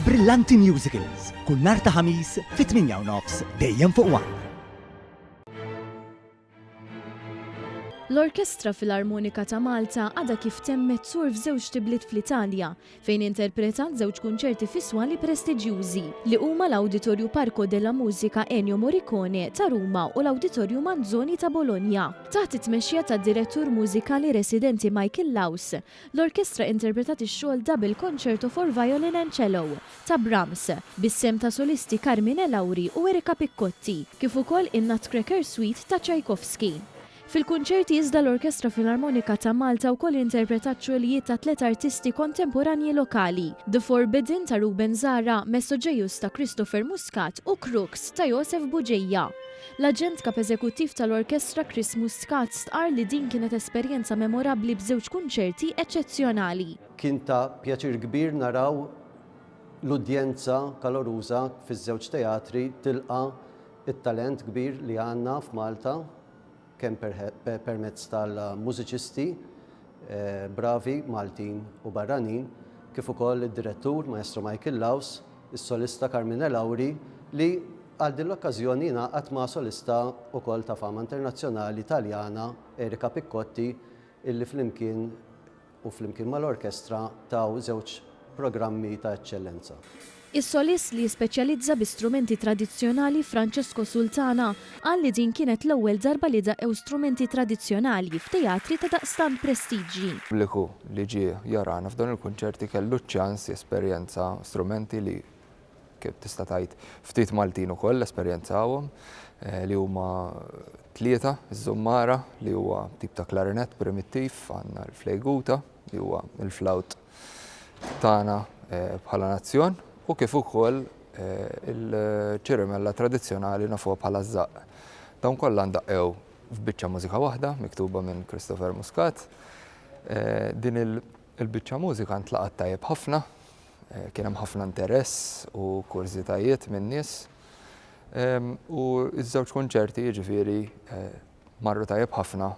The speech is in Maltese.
Brillanti Musicals, kull nhar ta' ħamis fit-8:30 dejjem fuq One. L-Orkestra Filarmonika ta' Malta għadha kif temmet sur f'żewġ tibliet fl-Italja fejn interpretat żewġ kunċerti fiswali prestiġjużi li huma l-Awditorju Parco della Musica Ennio Morricone ta' Ruma u l-Awditorju Manzoni ta' Bologna. Taħt it-tmexxija tad-direttur mużikali residenti Michael Laus, l-orkestra interpretat ix-xogħol Double Concerto for Violin and Cello ta' Brahms bis-sem ta' solisti Carmine Lauri u Erika Piccotti, kif ukoll in-Nutcracker Suite ta' Tchaikovsky. Fil-kunċerti iżda l-Orkestra Filarmonika ta' Malta wkoll interpretat xogħlijiet ta' tliet artisti kontemporanji lokali: The Forbidden ta' Ruben Zara, Messoġejus ta' Christopher Muscat u Crux ta' Josef Buġejja. L-aġent kap eżekuttiv tal-orkestra Chris Muscat stqar li din kienet esperjenza memorabbli b'żewġ kunċerti eċċezzjonali. Kien ta' pjaċir kbir naraw l-udjenza kaloruża fiż-żewġ teatri tilqa' it-talent kbir li għandna f'Malta kemm permezz tal-mużiċisti bravi Maltin u barranin, kif ukoll id-direttur Maestro Michael Laus, is-solista Carmine Lauri li għal din l-okkażjoni ngħaqad ma' solista wkoll ta' fama internazzjonali Taljana Erika Piccotti illi flimkien mal-orkestra taw żewġ programmi ta' eċċellenza. Is-solist li jispeċjalizza bi-strumenti tradizzjonali Francesco Sultana qal li din kienet l-ewwel darba li daqgħu strumenti tradizzjonali f'teatri ta' daqstant prestiġġi. Pubbliku li ġie jarana f'dawn il-kunċerti kellu ċans jesperjenza strumenti li kif tista' tgħid ftit Maltin ukoll esperjenzawhom li huma tlieta, iż-żummara li huwa tip ta' klarinett primittiv, għandna l-flejguta li huwa l-flawt tagħna bħala nazzjon, u kif ukoll il-ċirimella tradizzjonali nafuha bħala żaq. Dawn kollha ndaqqew f'biċċa mużika waħda miktuba minn Christopher Muscat. Din il-biċċa mużika ntlaqat tajjeb ħafna, kien hemm ħafna interess u kurżitajiet minn nies. U ż-żewġ kunċerti jiġifieri marru tajjeb ħafna.